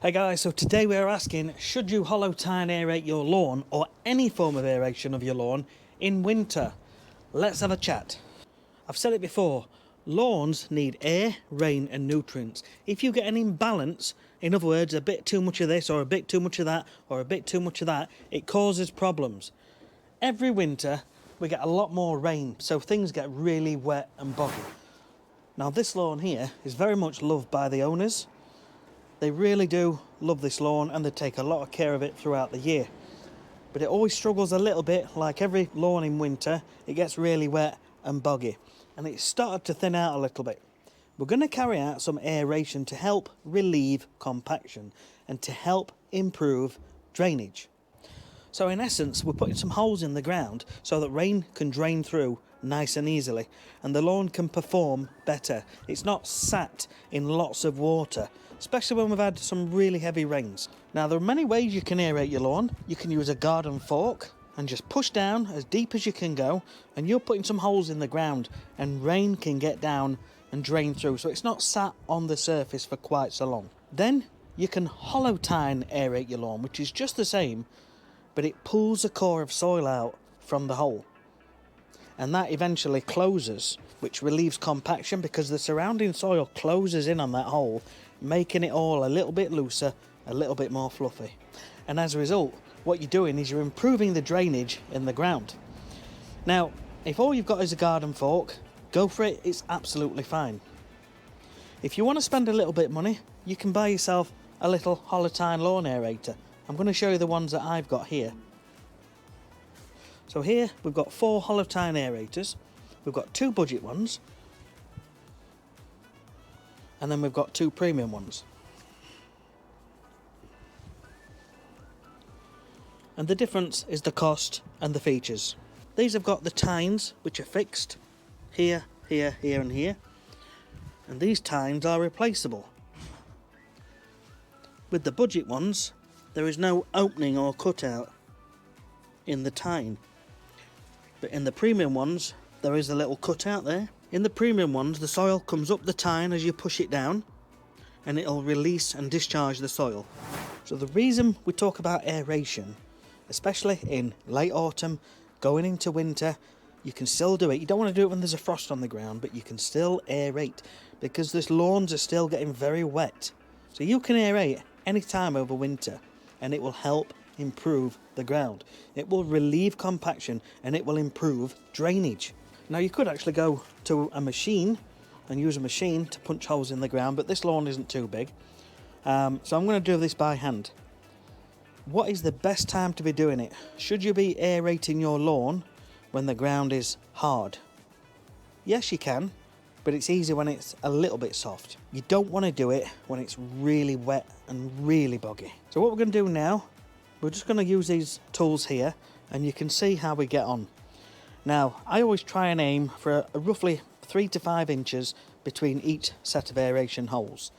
Hey guys, so today we're asking, should you hollow tine aerate your lawn or any form of aeration of your lawn in winter? Let's have a chat. I've said it before, lawns need air, rain and nutrients. If you get an imbalance, in other words, a bit too much of this or a bit too much of that or a bit too much of that, it causes problems. Every winter we get a lot more rain, so things get really wet and boggy. Now this lawn here is very much loved by the owners. They really do love this lawn and they take a lot of care of it throughout the year. But it always struggles a little bit, like every lawn in winter, it gets really wet and boggy. And it's started to thin out a little bit. We're going to carry out some aeration to help relieve compaction and to help improve drainage. So in essence, we're putting some holes in the ground so that rain can drain through nice and easily and the lawn can perform better. It's not sat in lots of water, especially when we've had some really heavy rains. Now there are many ways you can aerate your lawn. You can use a garden fork and just push down as deep as you can go, and you're putting some holes in the ground and rain can get down and drain through, so it's not sat on the surface for quite so long. Then you can hollow tine aerate your lawn, which is just the same, but it pulls the core of soil out from the hole. And that eventually closes, which relieves compaction because the surrounding soil closes in on that hole, making it all a little bit looser, a little bit more fluffy. And as a result, what you're doing is you're improving the drainage in the ground. Now, if all you've got is a garden fork, go for it, it's absolutely fine. If you want to spend a little bit of money, you can buy yourself a little hollow tine lawn aerator. I'm going to show you the ones that I've got here. So here we've got 4 hollow tine aerators, we've got 2 budget ones, and then we've got 2 premium ones. And the difference is the cost and the features. These have got the tines which are fixed here, here, here and here, and these tines are replaceable. With the budget ones, there is no opening or cutout in the tine, but in the premium ones there is a little cutout there. In the premium ones, the soil comes up the tine as you push it down and it'll release and discharge the soil. So the reason we talk about aeration, especially in late autumn going into winter, you can still do it. You don't want to do it when there's a frost on the ground, but you can still aerate because this lawns are still getting very wet. So you can aerate any time over winter and it will help improve the ground. It will relieve compaction and it will improve drainage. Now you could actually go to a machine and use a machine to punch holes in the ground, but this lawn isn't too big. So I'm going to do this by hand. What is the best time to be doing it? Should you be aerating your lawn when the ground is hard? Yes, you can, but it's easy when it's a little bit soft. You don't want to do it when it's really wet and really boggy. So what we're going to do now, we're just going to use these tools here and you can see how we get on. Now, I always try and aim for a roughly 3 to 5 inches between each set of aeration holes.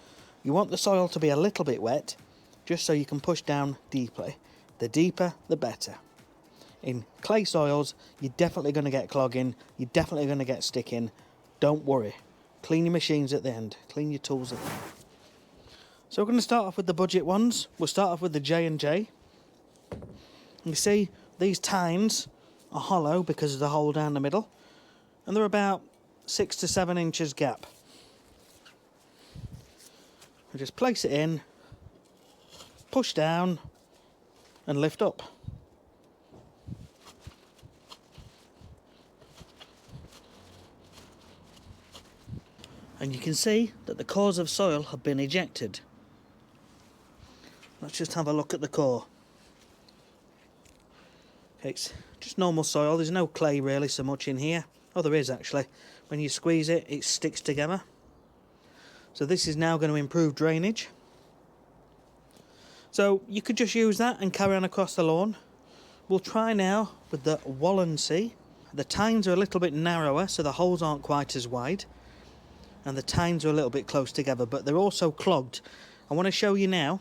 You want the soil to be a little bit wet, just so you can push down deeply. The deeper, the better. In clay soils, you're definitely going to get clogging, you're definitely going to get sticking. Don't worry. Clean your machines at the end, clean your tools at the end. So we're going to start off with the budget ones. We'll start off with the J&J. You see, these tines are hollow because of the hole down the middle, and they're about 6 to 7 inches gap. I just place it in, push down and lift up. And you can see that the cores of soil have been ejected. Let's just have a look at the core. Okay, it's just normal soil, there's no clay really so much in here. Oh, there is actually. When you squeeze it, it sticks together. So this is now going to improve drainage. So you could just use that and carry on across the lawn. We'll try now with the Woah. The tines are a little bit narrower, so the holes aren't quite as wide. And the tines are a little bit close together, but they're also clogged. I want to show you now.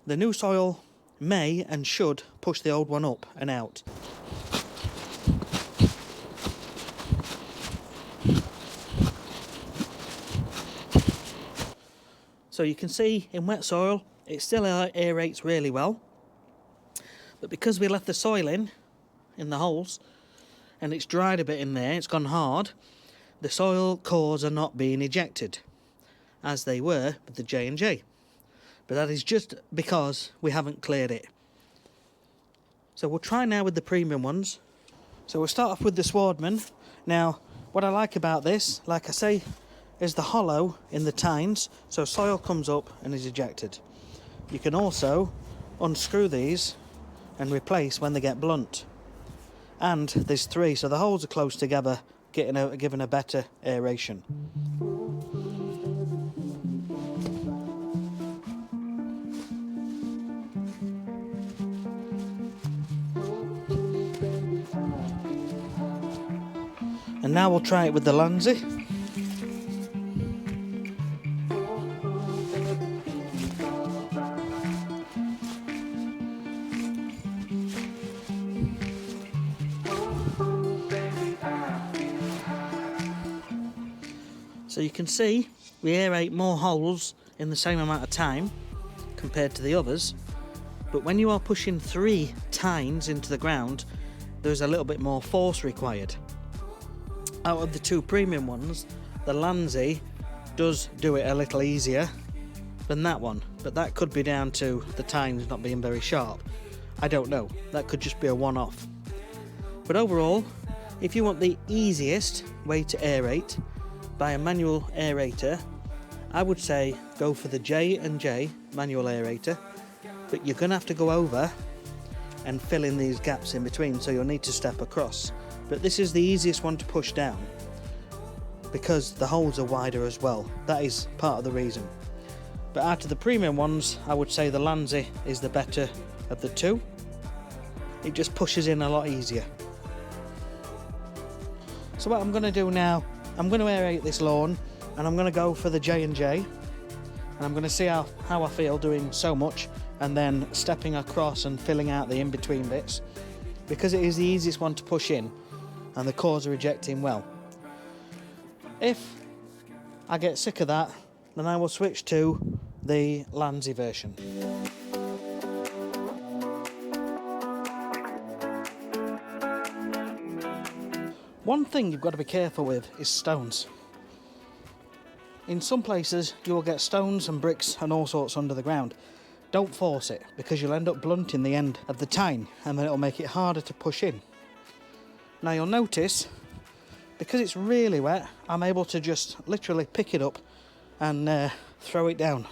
The new soil may and should push the old one up and out. So you can see in wet soil, it still aerates really well. But because we left the soil in the holes, and it's dried a bit in there, it's gone hard, the soil cores are not being ejected, as they were with the J&J. But that is just because we haven't cleared it. So we'll try now with the premium ones. So we'll start off with the Swordman. Now, what I like about this, like I say, is the hollow in the tines, so soil comes up and is ejected. You can also unscrew these and replace when they get blunt. And there's 3, so the holes are close together, giving a better aeration. And now we'll try it with the Lanzi. So you can see we aerate more holes in the same amount of time compared to the others, but when you are pushing 3 tines into the ground, there's a little bit more force required. Out of the 2 premium ones, the Lanzi does do it a little easier than that one, but that could be down to the tines not being very sharp. I don't know, that could just be a one-off. But overall, if you want the easiest way to aerate by a manual aerator, I would say go for the J&J manual aerator, but you're going to have to go over and fill in these gaps in between, so you'll need to step across. But this is the easiest one to push down because the holes are wider as well. That is part of the reason. But out of the premium ones, I would say the Lanzi is the better of the 2. It just pushes in a lot easier. So what I'm going to do now, I'm going to aerate this lawn, and I'm going to go for the J&J, and I'm going to see how I feel doing so much and then stepping across and filling out the in-between bits, because it is the easiest one to push in and the cores are ejecting well. If I get sick of that, then I will switch to the Lanzi version. One thing you've got to be careful with is stones. In some places you will get stones and bricks and all sorts under the ground. Don't force it, because you'll end up blunting the end of the tine and then it'll make it harder to push in. Now you'll notice, because it's really wet, I'm able to just literally pick it up and throw it down.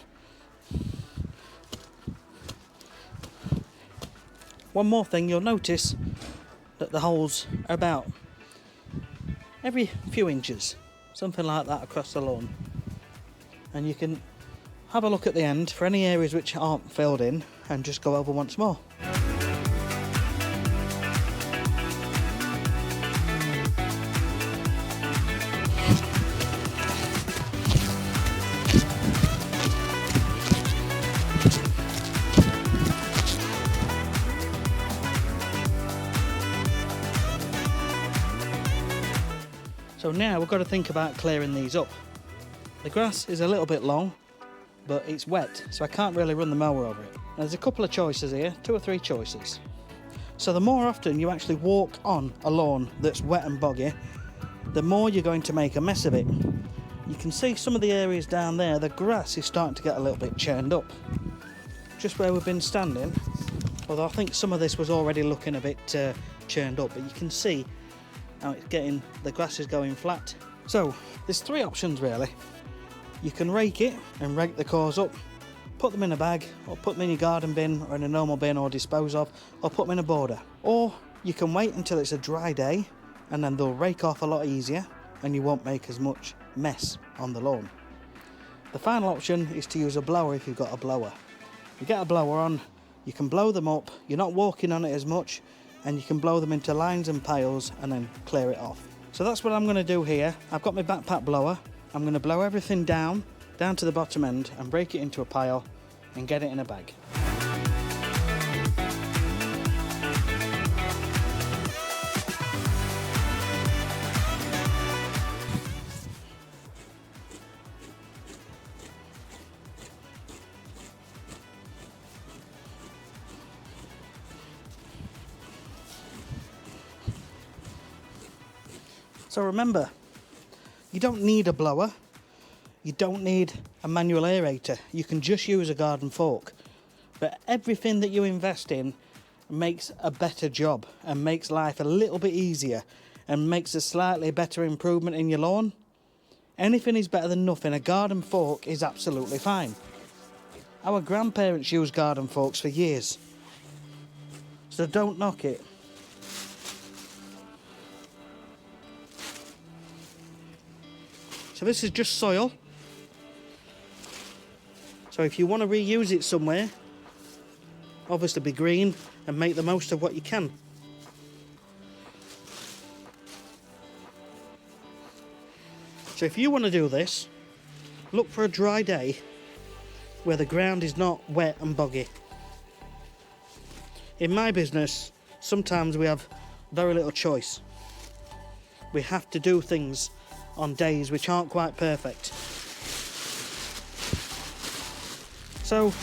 One more thing, you'll notice that the holes are about every few inches, something like that across the lawn. And you can have a look at the end for any areas which aren't filled in and just go over once more. So now we've got to think about clearing these up. The grass is a little bit long, but it's wet, so I can't really run the mower over it. There's a couple of choices here, 2 or 3 choices. So the more often you actually walk on a lawn that's wet and boggy, the more you're going to make a mess of it. You can see some of the areas down there, the grass is starting to get a little bit churned up. Just where we've been standing, although I think some of this was already looking a bit churned up, but you can see how it's getting, the grass is going flat. So there's 3 options really. You can rake it and rake the cores up, put them in a bag, or put them in your garden bin or in a normal bin, or dispose of, or put them in a border. Or you can wait until it's a dry day and then they'll rake off a lot easier and you won't make as much mess on the lawn. The final option is to use a blower if you've got a blower. You get a blower on, you can blow them up, you're not walking on it as much, and you can blow them into lines and piles and then clear it off. So that's what I'm going to do here. I've got my backpack blower. I'm going to blow everything down to the bottom end and break it into a pile and get it in a bag. So remember, you don't need a blower, you don't need a manual aerator, you can just use a garden fork. But everything that you invest in makes a better job and makes life a little bit easier and makes a slightly better improvement in your lawn. Anything is better than nothing. A garden fork is absolutely fine. Our grandparents used garden forks for years, so don't knock it. So this is just soil. So if you want to reuse it somewhere, obviously be green and make the most of what you can. So if you want to do this, look for a dry day where the ground is not wet and boggy. In my business, sometimes we have very little choice. We have to do things on days which aren't quite perfect. So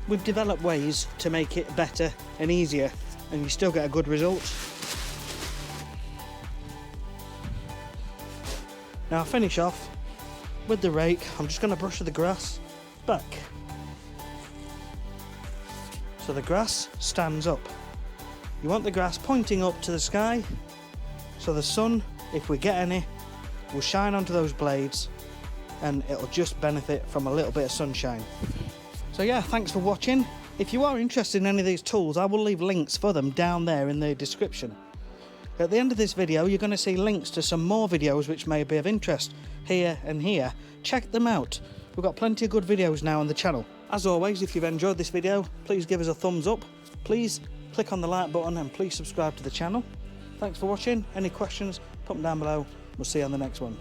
we've developed ways to make it better and easier, and you still get a good result. Now I'll finish off with the rake. I'm just going to brush the grass back so the grass stands up. You want the grass pointing up to the sky so the sun, if we get any, will shine onto those blades and it'll just benefit from a little bit of sunshine. So yeah, thanks for watching. If you are interested in any of these tools, I will leave links for them down there in the description. At the end of this video, you're going to see links to some more videos which may be of interest here and here. Check them out. We've got plenty of good videos now on the channel. As always, if you've enjoyed this video, please give us a thumbs up. Please click on the like button and please subscribe to the channel. Thanks for watching. Any questions, put them down below. We'll see you on the next one.